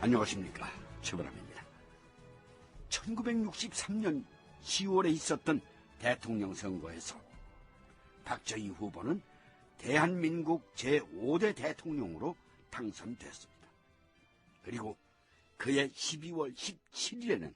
안녕하십니까. 최보람입니다. 1963년 10월에 있었던 대통령 선거에서 박정희 후보는 대한민국 제5대 대통령으로 당선됐습니다. 그리고 그해 12월 17일에는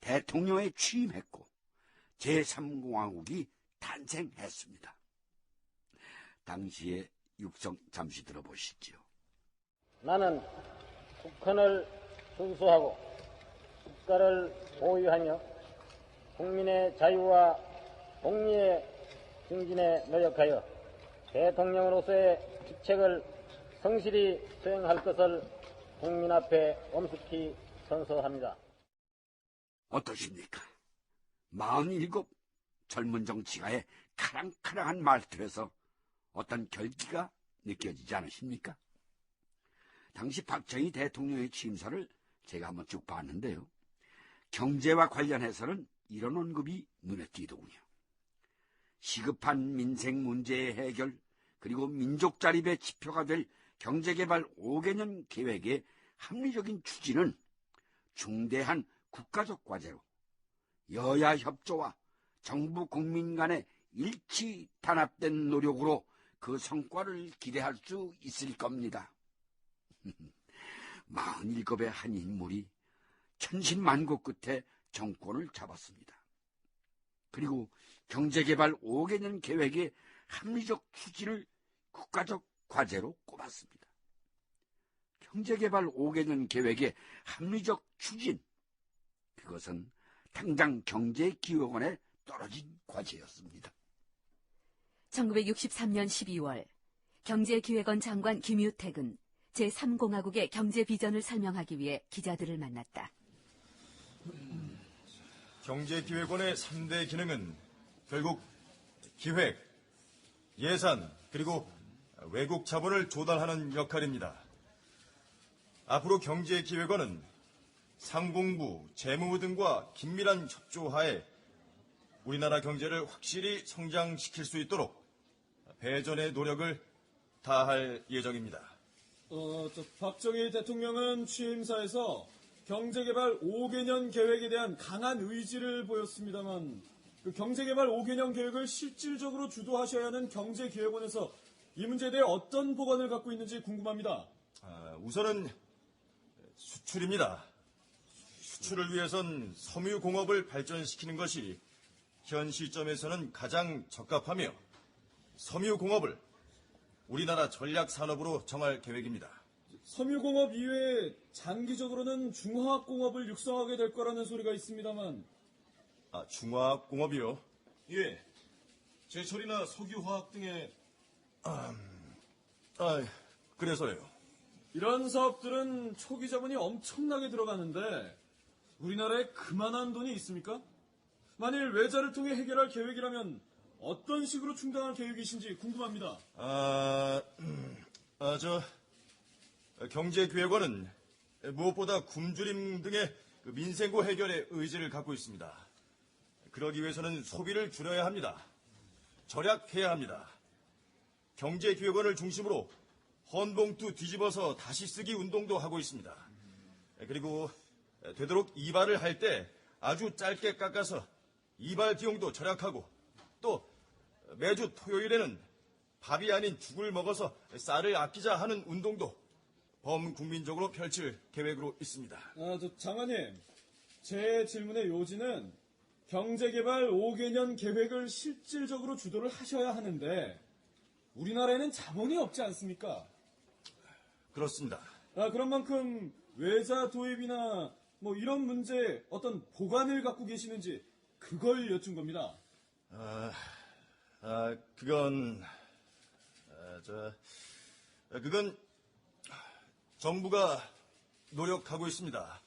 대통령에 취임했고 제3공화국이 탄생했습니다. 당시의 육성 잠시 들어보시죠. 나는 국헌을 순수하고 국가를 보유하며 국민의 자유와 공리의 증진에 노력하여 대통령으로서의 직책을 성실히 수행할 것을 국민 앞에 엄숙히 선서합니다. 어떠십니까? 47 젊은 정치가의 카랑카랑한 말투에서 어떤 결기가 느껴지지 않으십니까? 당시 박정희 대통령의 취임사를 제가 한번 쭉 봤는데요. 경제와 관련해서는 이런 언급이 눈에 띄더군요. 시급한 민생 문제의 해결, 그리고 민족 자립의 지표가 될 경제개발 5개년 계획의 합리적인 추진은 중대한 국가적 과제로 여야 협조와 정부 국민 간의 일치 단합된 노력으로 그 성과를 기대할 수 있을 겁니다. 47의 한 인물이 천신만고 끝에 정권을 잡았습니다. 그리고 경제개발 5개년 계획의 합리적 추진을 국가적 과제로 꼽았습니다. 경제개발 5개년 계획의 합리적 추진, 그것은 당장 경제기획원에 떨어진 과제였습니다. 1963년 12월 경제기획원 장관 김유택은 제3공화국의 경제 비전을 설명하기 위해 기자들을 만났다. 경제기획원의 3대 기능은 결국 기획, 예산, 그리고 외국 자본을 조달하는 역할입니다. 앞으로 경제기획원은 상공부, 재무부 등과 긴밀한 협조하에 우리나라 경제를 확실히 성장시킬 수 있도록 배전의 노력을 다할 예정입니다. 박정희 대통령은 취임사에서 경제개발 5개년 계획에 대한 강한 의지를 보였습니다만 그 경제개발 5개년 계획을 실질적으로 주도하셔야 하는 경제기획원에서 이 문제에 대해 어떤 보관을 갖고 있는지 궁금합니다. 우선은 수출입니다. 수출을 위해선 섬유공업을 발전시키는 것이 현 시점에서는 가장 적합하며 섬유공업을 우리나라 전략산업으로 정할 계획입니다. 섬유공업 이외에 장기적으로는 중화학공업을 육성하게 될 거라는 소리가 있습니다만. 중화학공업이요? 예, 제철이나 석유화학 등의 그래서요. 이런 사업들은 초기 자본이 엄청나게 들어가는데 우리나라에 그만한 돈이 있습니까? 만일 외자를 통해 해결할 계획이라면 어떤 식으로 충당할 계획이신지 궁금합니다. 경제기획원은 무엇보다 굶주림 등의 민생고 해결에 의지를 갖고 있습니다. 그러기 위해서는 소비를 줄여야 합니다. 절약해야 합니다. 경제기획원을 중심으로 헌봉투 뒤집어서 다시 쓰기 운동도 하고 있습니다. 그리고 되도록 이발을 할 때 아주 짧게 깎아서 이발 비용도 절약하고 또 매주 토요일에는 밥이 아닌 죽을 먹어서 쌀을 아끼자 하는 운동도 범국민적으로 펼칠 계획으로 있습니다. 장관님, 제 질문의 요지는 경제개발 5개년 계획을 실질적으로 주도를 하셔야 하는데 우리나라에는 자본이 없지 않습니까? 그렇습니다. 그런 만큼 외자 도입이나 이런 문제에 어떤 보관을 갖고 계시는지 그걸 여쭌 겁니다. 그건 정부가 노력하고 있습니다.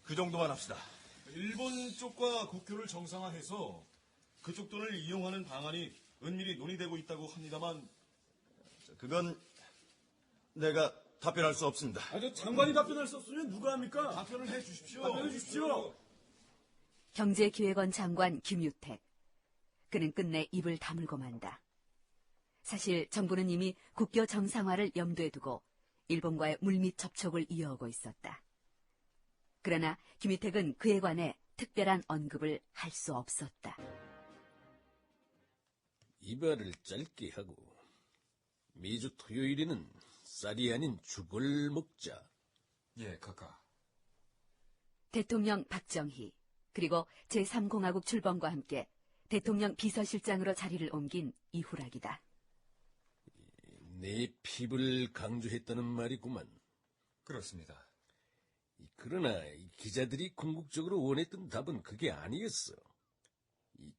그 정도만 합시다. 일본 쪽과 국교를 정상화해서 그쪽 돈을 이용하는 방안이 은밀히 논의되고 있다고 합니다만 그건 내가 답변할 수 없습니다. 장관이 답변할 수 없으면 누가 합니까? 답변을 해 주십시오. 답변해 주십시오. 경제기획원 장관 김유택. 그는 끝내 입을 다물고 만다. 사실 정부는 이미 국교 정상화를 염두에 두고 일본과의 물밑 접촉을 이어오고 있었다. 그러나 김유택은 그에 관해 특별한 언급을 할 수 없었다. 이발을 짧게 하고 매주 토요일에는 쌀이 아닌 죽을 먹자. 예, 카카. 대통령 박정희 그리고 제3공화국 출범과 함께 대통령 비서실장으로 자리를 옮긴 이후락이다. 내 핍을 강조했다는 말이구만. 그렇습니다. 그러나 기자들이 궁극적으로 원했던 답은 그게 아니었어.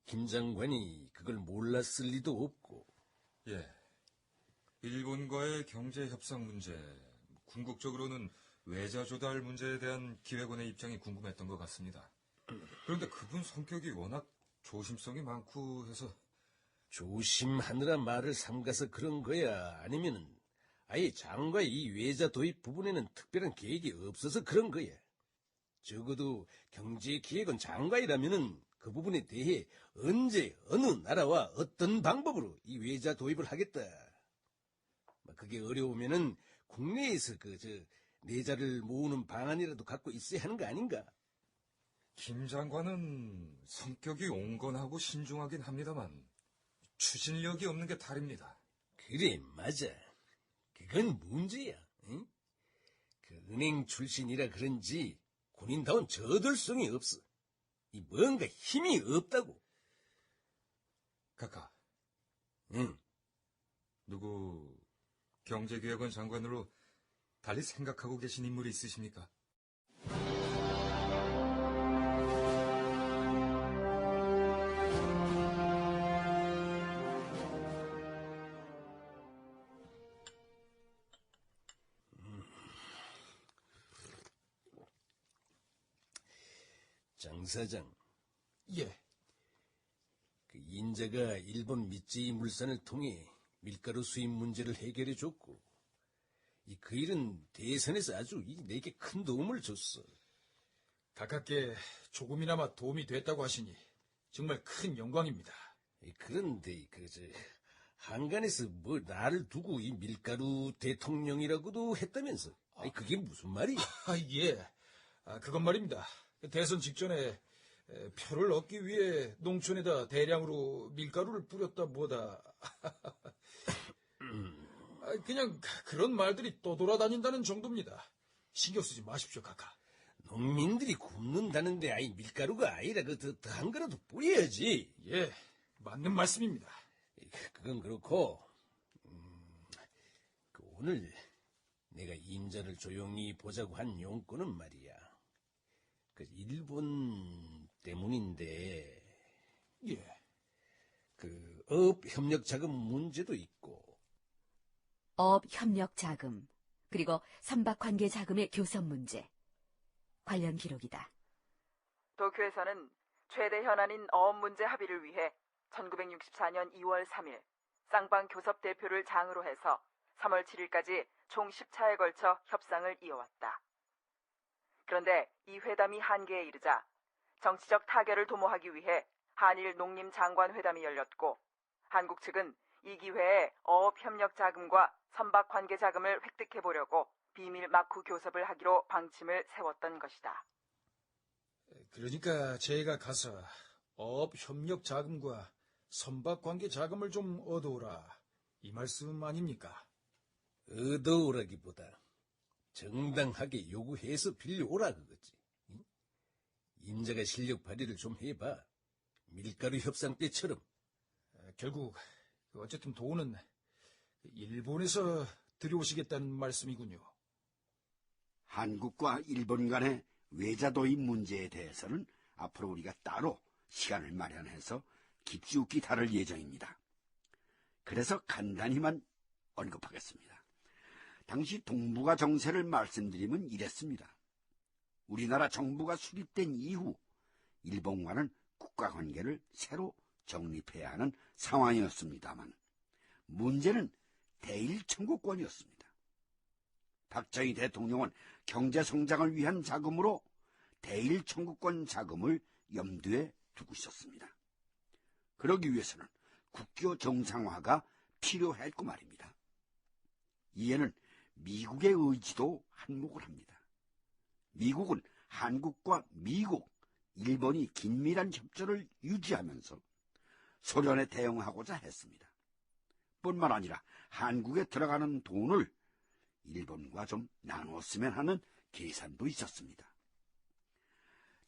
김 장관이 그걸 몰랐을 리도 없고. 예. 일본과의 경제 협상 문제, 궁극적으로는 외자 조달 문제에 대한 기획원의 입장이 궁금했던 것 같습니다. 그런데 그분 성격이 워낙 조심성이 많고 해서. 조심하느라 말을 삼가서 그런 거야? 아니면은 아예 장과의 이 외자 도입 부분에는 특별한 계획이 없어서 그런 거야? 적어도 경제기획원 장관이라면은 그 부분에 대해 언제 어느 나라와 어떤 방법으로 이 외자 도입을 하겠다. 그게 어려우면은 국내에서 내자를 모으는 방안이라도 갖고 있어야 하는 거 아닌가? 김 장관은 성격이 온건하고 신중하긴 합니다만 추진력이 없는 게 다릅니다. 그래, 맞아. 그건 문제야. 응? 그 은행 출신이라 그런지 군인다운 저돌성이 없어. 이 뭔가 힘이 없다고. 카카. 응. 누구 경제기획원 장관으로 달리 생각하고 계신 인물이 있으십니까? 장 사장. 예. 그 인자가 일본 미쯔이 물산을 통해 밀가루 수입 문제를 해결해 줬고, 그 일은 대선에서 아주 내게 큰 도움을 줬어. 가깝게 조금이나마 도움이 됐다고 하시니 정말 큰 영광입니다. 그런데 한간에서 나를 두고 이 밀가루 대통령이라고도 했다면서? 그게 무슨 말이야? 예. 그건 말입니다. 대선 직전에 표를 얻기 위해 농촌에다 대량으로 밀가루를 뿌렸다 뭐다. 그냥 그런 말들이 떠돌아다닌다는 정도입니다. 신경 쓰지 마십시오, 카카. 농민들이 굶는다는데 밀가루가 아니라 더한 거라도 뿌려야지. 예, 맞는 말씀입니다. 그건 그렇고, 오늘 내가 임자를 조용히 보자고 한 용건은 말이야. 일본 때문인데. 예. 업협력자금 문제도 있고. 어업협력자금 그리고 선박관계자금의 교섭 문제. 관련 기록이다. 도쿄에서는 최대 현안인 어업 문제 합의를 위해 1964년 2월 3일 쌍방 교섭 대표를 장으로 해서 3월 7일까지 총 10차에 걸쳐 협상을 이어왔다. 그런데 이 회담이 한계에 이르자 정치적 타결을 도모하기 위해 한일 농림장관회담이 열렸고 한국 측은 이 기회에 어업협력자금과 선박관계자금을 획득해보려고 비밀 마쿠 교섭을 하기로 방침을 세웠던 것이다. 그러니까 제가 가서 어업협력자금과 선박관계자금을 좀 얻어오라, 이 말씀 아닙니까? 얻어오라기보다 정당하게 요구해서 빌려오라 그거지. 응? 임자가 실력 발휘를 좀 해봐. 밀가루 협상 때처럼. 결국 어쨌든 돈은 일본에서 들여오시겠다는 말씀이군요. 한국과 일본 간의 외자 도입 문제에 대해서는 앞으로 우리가 따로 시간을 마련해서 깊숙이 다룰 예정입니다. 그래서 간단히만 언급하겠습니다. 당시 동북아 정세를 말씀드리면 이랬습니다. 우리나라 정부가 수립된 이후 일본과는 국가관계를 새로 정립해야 하는 상황이었습니다만 문제는 대일 청구권이었습니다. 박정희 대통령은 경제성장을 위한 자금으로 대일 청구권 자금을 염두에 두고 있었습니다. 그러기 위해서는 국교 정상화가 필요했고 말입니다. 이에는 미국의 의지도 한몫을 합니다. 미국은 한국과 미국, 일본이 긴밀한 협조를 유지하면서 소련에 대응하고자 했습니다. 뿐만 아니라 한국에 들어가는 돈을 일본과 좀 나눴으면 하는 계산도 있었습니다.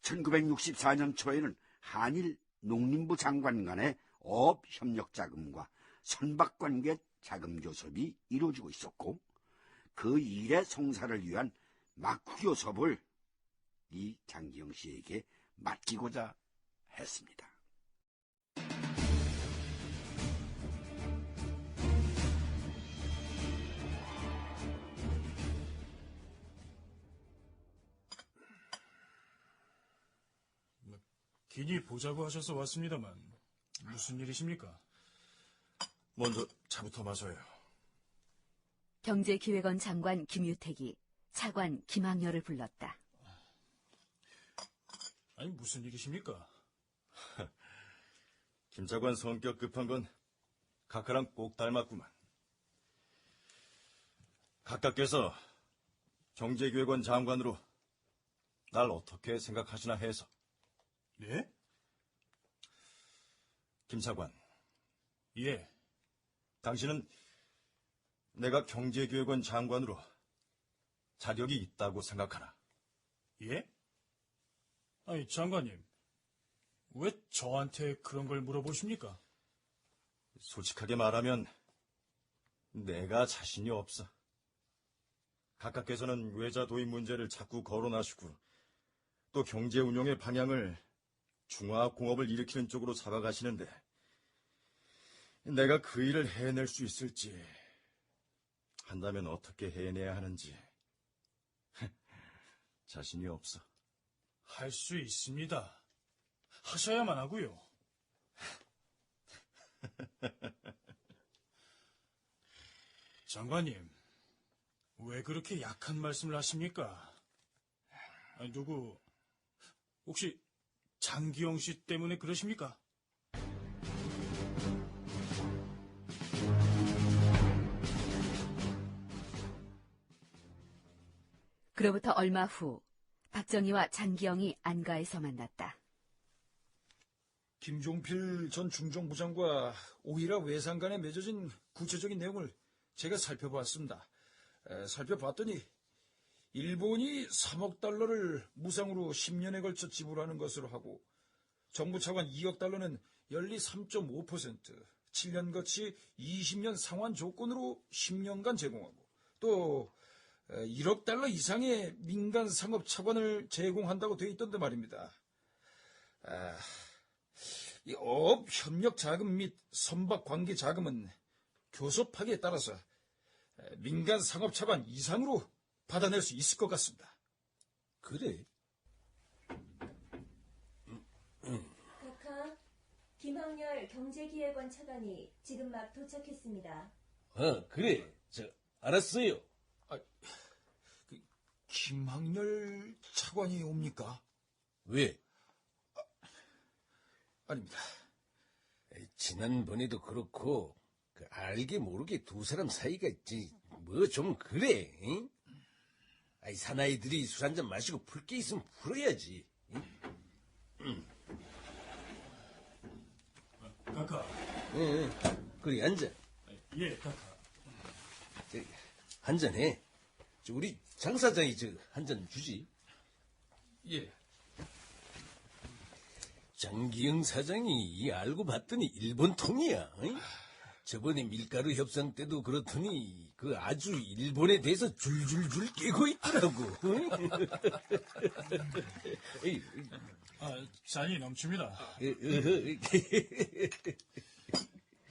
1964년 초에는 한일 농림부 장관 간의 어업협력자금과 선박관계 자금교섭이 이루어지고 있었고, 그 일의 성사를 위한 막후교섭을 이 장기영 씨에게 맡기고자 했습니다. 긴히 보자고 하셔서 왔습니다만 무슨 일이십니까? 먼저 차부터 마셔요. 경제기획원 장관 김유택이 차관 김학렬을 불렀다. 아니, 무슨 일이십니까? 김 차관 성격 급한 건 각하랑 꼭 닮았구만. 각하께서 경제기획원 장관으로 날 어떻게 생각하시나 해서. 네? 김 차관, 예. 당신은 내가 경제기획원 장관으로 자격이 있다고 생각하나? 예? 아니, 장관님, 왜 저한테 그런 걸 물어보십니까? 솔직하게 말하면 내가 자신이 없어. 각하께서는 외자 도입 문제를 자꾸 거론하시고 또 경제 운용의 방향을 중화공업을 일으키는 쪽으로 잡아가시는데 내가 그 일을 해낼 수 있을지, 한다면 어떻게 해내야 하는지 자신이 없어. 할 수 있습니다. 하셔야만 하고요. 장관님, 왜 그렇게 약한 말씀을 하십니까? 아니, 누구, 혹시 장기영 씨 때문에 그러십니까? 그로부터 얼마 후 박정희와 장기영이 안가에서 만났다. 김종필 전 중정부장과 오이라 외상 간에 맺어진 구체적인 내용을 제가 살펴보았습니다. 살펴봤더니 일본이 3억 달러를 무상으로 10년에 걸쳐 지불하는 것으로 하고 정부 차관 2억 달러는 연리 3.5%, 7년 거치 20년 상환 조건으로 10년간 제공하고 또 1억 달러 이상의 민간 상업 차관을 제공한다고 되어 있던데 말입니다. 이 어업 협력 자금 및 선박 관계 자금은 교섭하기에 따라서 민간 상업 차관 이상으로 받아낼 수 있을 것 같습니다. 그래? 각하, 김학렬 경제기획원 차관이 지금 막 도착했습니다. 그래. 알았어요. 김학렬 차관이 옵니까? 왜? 아닙니다. 지난번에도 그렇고 알게 모르게 두 사람 사이가 뭐 좀 그래. 응? 사나이들이 술 한잔 마시고 풀 게 있으면 풀어야지. 응? 각하. 응. 그래, 앉아. 예, 각하. 한잔 해. 우리 장 사장이 한 잔 주지. 예. 장기영 사장이 알고 봤더니 일본 통이야. 응? 저번에 밀가루 협상 때도 그렇더니 아주 일본에 대해서 줄줄줄 깨고 있더라고. 응? 잔이 넘칩니다.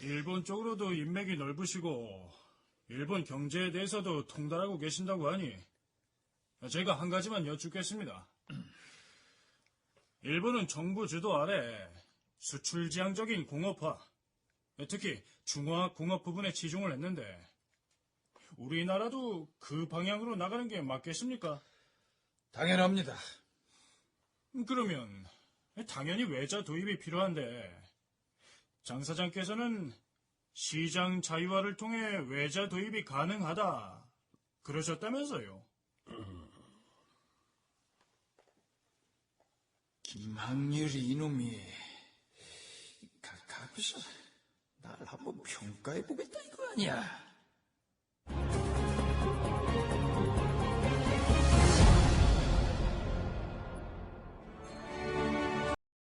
일본 쪽으로도 인맥이 넓으시고 일본 경제에 대해서도 통달하고 계신다고 하니 제가 한 가지만 여쭙겠습니다. 일본은 정부 주도 아래 수출지향적인 공업화, 특히 중화공업 부분에 치중을 했는데 우리나라도 그 방향으로 나가는 게 맞겠습니까? 당연합니다. 그러면 당연히 외자 도입이 필요한데 장 사장께서는 시장 자유화를 통해 외자 도입이 가능하다 그러셨다면서요. 김학렬이 이놈이 가끔씩 날 한번 평가해보겠다 이거 아니야.